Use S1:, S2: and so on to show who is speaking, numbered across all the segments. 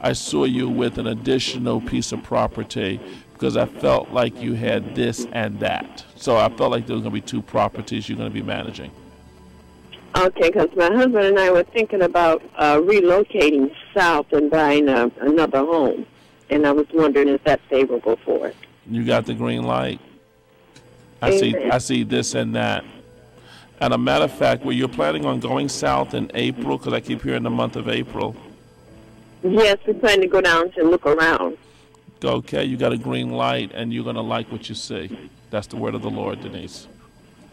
S1: I saw you with an additional piece of property because I felt like you had this and that. So I felt like there was going to be two properties you're going to be managing.
S2: Okay, because my husband and I were thinking about relocating south and buying another home. And I was wondering if that's favorable for it.
S1: You got the green light? I see this and that. And a matter of fact, were you planning on going south in April? Because I keep hearing the month of April.
S2: Yes, we plan to go down to look around.
S1: Okay, you got a green light, and you're going to like what you see. That's the word of the Lord, Denise.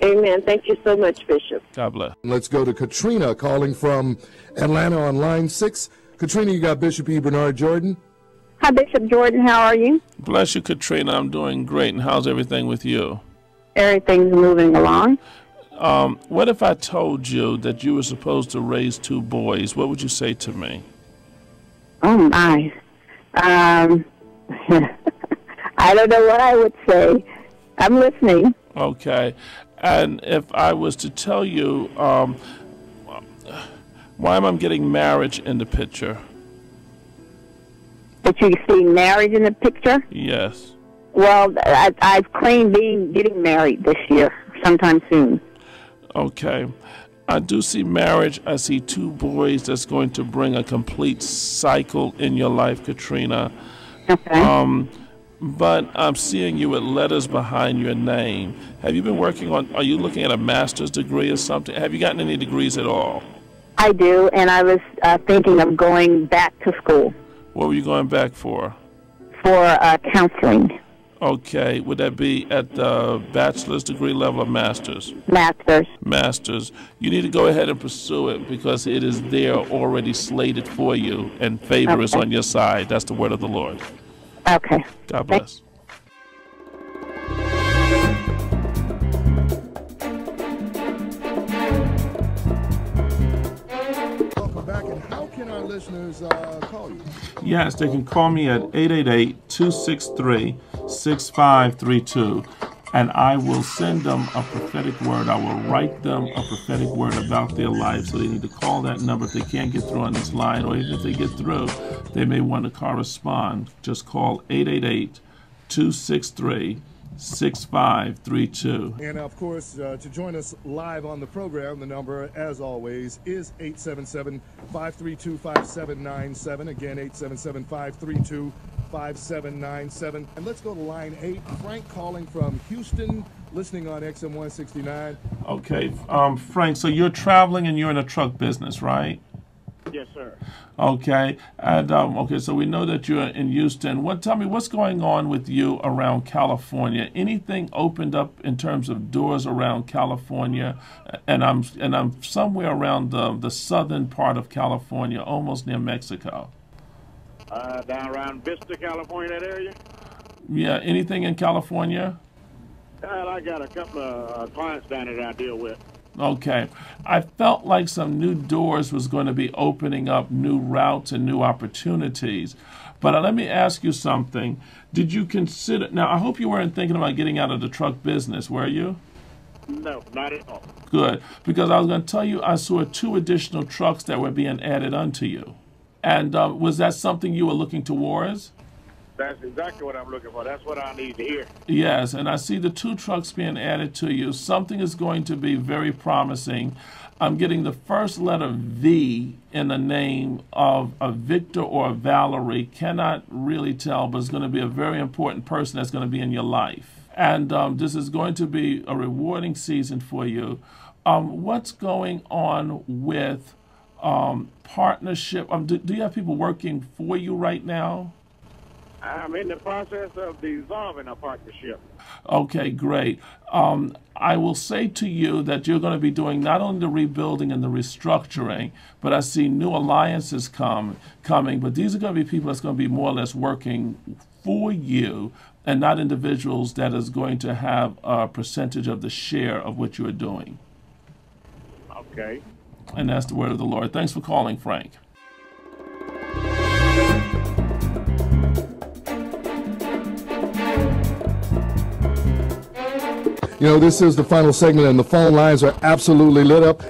S2: Amen. Thank you so much, Bishop.
S1: God bless.
S3: Let's go to Katrina calling from Atlanta on line 6. Katrina, you got Bishop E. Bernard Jordan.
S4: Hi, Bishop Jordan. How are you?
S1: Bless you, Katrina. I'm doing great. And how's everything with you?
S4: Everything's moving along.
S1: What if I told you that you were supposed to raise 2 boys? What would you say to me?
S4: Oh, my. I don't know what I would say. I'm listening.
S1: Okay. And if I was to tell you, why am I getting marriage in the picture?
S4: That you see marriage in the picture?
S1: Yes.
S4: Well, I've claimed getting married this year, sometime soon.
S1: Okay. I do see marriage. I see 2 boys that's going to bring a complete cycle in your life, Katrina.
S4: Okay.
S1: But I'm seeing you with letters behind your name. Have you been working on, are you looking at a master's degree or something? Have you gotten any degrees at all?
S4: I do, and I was thinking of going back to school.
S1: What were you going back for?
S4: For counseling.
S1: Okay. Would that be at the bachelor's degree level or master's?
S4: Master's.
S1: Master's. You need to go ahead and pursue it because it is there already slated for you, and favor is on your side. That's the word of the Lord.
S4: Okay.
S1: God bless.
S3: Welcome back, and how can our listeners call you?
S1: Yes, they can call me at 888-263-6532, and I will send them a prophetic word. I will write them a prophetic word about their life, so they need to call that number if they can't get through on this line, or even if they get through, they may want to correspond. Just call 888-263-6532.
S3: And, of course, to join us live on the program, the number, as always, is 877-532-5797. Again, 877-532-5797. And let's go to line 8. Frank calling from Houston, listening on XM 169.
S1: Okay, Frank, so you're traveling and you're in a truck business, right?
S5: Yes, sir.
S1: Okay, and okay, so we know that you're in Houston. Tell me what's going on with you around California? Anything opened up in terms of doors around California? And I'm somewhere around the southern part of California, almost near Mexico.
S5: Down around Vista, California, that area.
S1: Yeah, anything in California?
S5: I got a couple of clients down there that I deal with.
S1: Okay. I felt like some new doors was going to be opening up, new routes and new opportunities. But let me ask you something. Did you consider, now I hope you weren't thinking about getting out of the truck business, were you?
S5: No, not at all.
S1: Good. Because I was going to tell you I saw 2 additional trucks that were being added unto you. And was that something you were looking towards?
S5: That's exactly what I'm looking for. That's what I need to hear.
S1: Yes, and I see the 2 trucks being added to you. Something is going to be very promising. I'm getting the first letter V in the name of a Victor or a Valerie. Cannot really tell, but it's going to be a very important person that's going to be in your life. And this is going to be a rewarding season for you. What's going on with partnership? Do you have people working for you right now?
S5: I'm in the process of dissolving a partnership.
S1: Okay, great. I will say to you that you're going to be doing not only the rebuilding and the restructuring, but I see new alliances coming. But these are going to be people that's going to be more or less working for you and not individuals that is going to have a percentage of the share of what you're doing.
S5: Okay.
S1: And that's the word of the Lord. Thanks for calling, Frank.
S3: You know, this is the final segment, and the phone lines are absolutely lit up.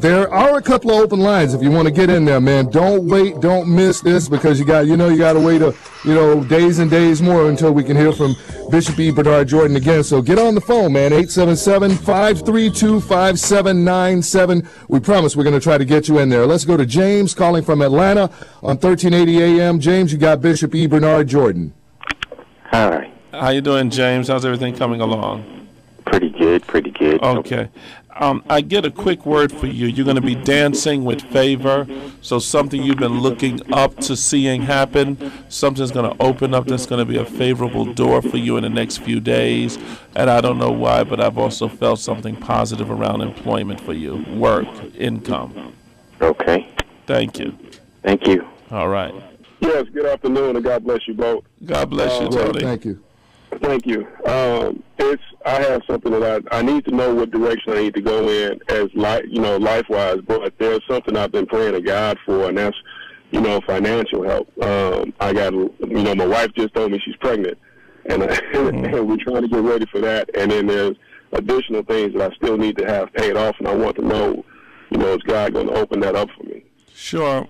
S3: There are a couple of open lines if you want to get in there, man. Don't wait, don't miss this, because you got to wait days and days more until we can hear from Bishop E. Bernard Jordan again. So get on the phone, man. 877-532-5797. We promise we're going to try to get you in there. Let's go to James calling from Atlanta on 1380 AM. James, you got Bishop E. Bernard Jordan.
S6: Hi.
S1: How you doing, James? How's everything coming along?
S6: Pretty good.
S1: Okay. I get a quick word for you. You're going to be dancing with favor. So something you've been looking up to seeing happen, something's going to open up that's going to be a favorable door for you in the next few days. And I don't know why, but I've also felt something positive around employment for you, work, income.
S6: Okay.
S1: Thank you.
S6: Thank you.
S1: All right.
S5: Yes, good afternoon, and God bless you both.
S1: God bless you, Tony.
S3: Thank you.
S5: Thank you. I have something that I need to know what direction I need to go in as life-wise, but there's something I've been praying to God for, and that's, financial help. I got, my wife just told me she's pregnant, and we're trying to get ready for that, and then there's additional things that I still need to have paid off, and I want to know, is God going to open that up for me?
S1: Sure.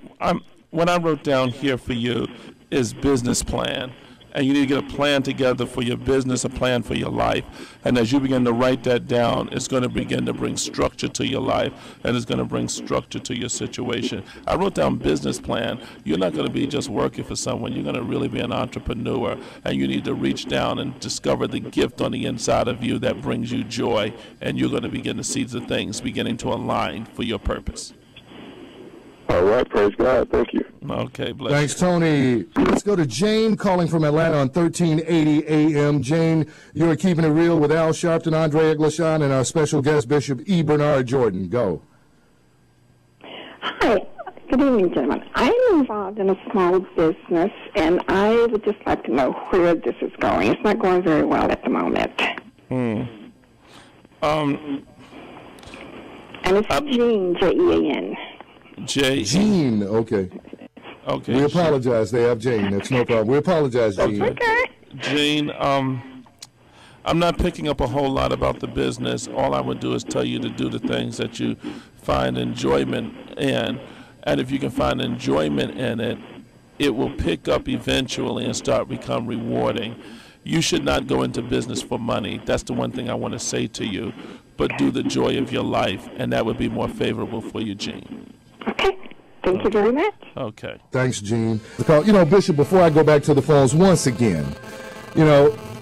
S1: What I wrote down here for you is business plan. And you need to get a plan together for your business, a plan for your life. And as you begin to write that down, it's going to begin to bring structure to your life, and it's going to bring structure to your situation. I wrote down business plan. You're not going to be just working for someone. You're going to really be an entrepreneur, and you need to reach down and discover the gift on the inside of you that brings you joy, and you're going to begin to see the things beginning to align for your purpose.
S5: All right, praise God. Thank you.
S1: Okay, bless
S3: Thanks, Tony. Let's go to Jane calling from Atlanta on 1380 AM. Jane, you're keeping it real with Al Sharpton, Andre Eglishan, and our special guest, Bishop E. Bernard Jordan. Go.
S4: Hi. Good evening, gentlemen. I'm involved in a small business, and I would just like to know where this is going. It's not going very well at the moment.
S1: And
S4: it's Jean, Jean.
S3: Jean, okay.
S1: Okay.
S3: We apologize. They have Jane. That's no problem. We apologize, Jean.
S4: Okay.
S1: Jane, I'm not picking up a whole lot about the business. All I would do is tell you to do the things that you find enjoyment in. And if you can find enjoyment in it, it will pick up eventually and start become rewarding. You should not go into business for money. That's the one thing I want to say to you. But do the joy of your life, and that would be more favorable for you, Jean.
S4: Okay. Thank you very much.
S1: Okay.
S3: Thanks, Gene. Bishop, before I go back to the phones, once again,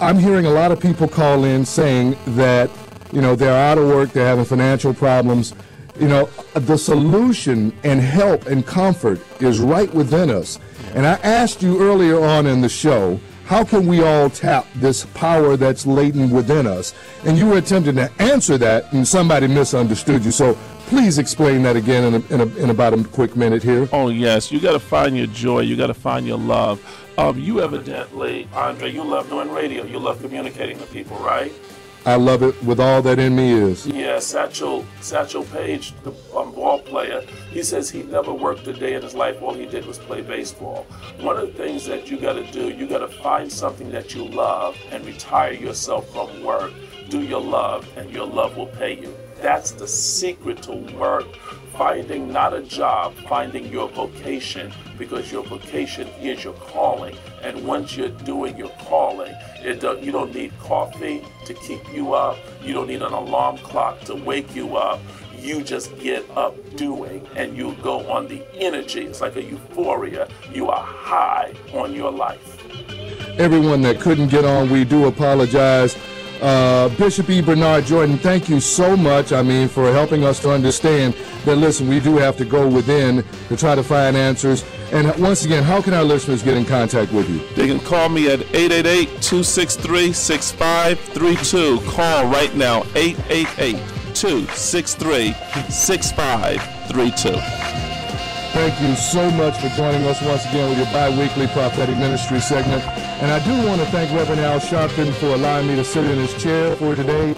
S3: I'm hearing a lot of people call in saying that, they're out of work, they're having financial problems. The solution and help and comfort is right within us. And I asked you earlier on in the show, how can we all tap this power that's latent within us? And you were attempting to answer that, and somebody misunderstood you. So please explain that again in about a quick minute here.
S1: Oh, yes. You got to find your joy. You got to find your love. You evidently, Andre, you love doing radio. You love communicating with people, right?
S3: I love it with all that in me is.
S1: Yeah, Satchel Paige, the ball player, he says he never worked a day in his life. All he did was play baseball. One of the things that you got to do, you got to find something that you love and retire yourself from work. Do your love, and your love will pay you. That's the secret to work. Finding not a job, finding your vocation, because your vocation is your calling. And once you're doing your calling, you don't need coffee to keep you up. You don't need an alarm clock to wake you up. You just get up doing, and you go on the energy. It's like a euphoria. You are high on your life.
S3: Everyone that couldn't get on, we do apologize. Bishop E. Bernard Jordan, thank you so much, for helping us to understand that, listen, we do have to go within to try to find answers. And once again, how can our listeners get in contact with you?
S1: They can call me at 888-263-6532. Call right now, 888-263-6532.
S3: Thank you so much for joining us once again with your bi-weekly prophetic ministry segment. And I do want to thank Rev Al Sharpton for allowing me to sit in his chair for today.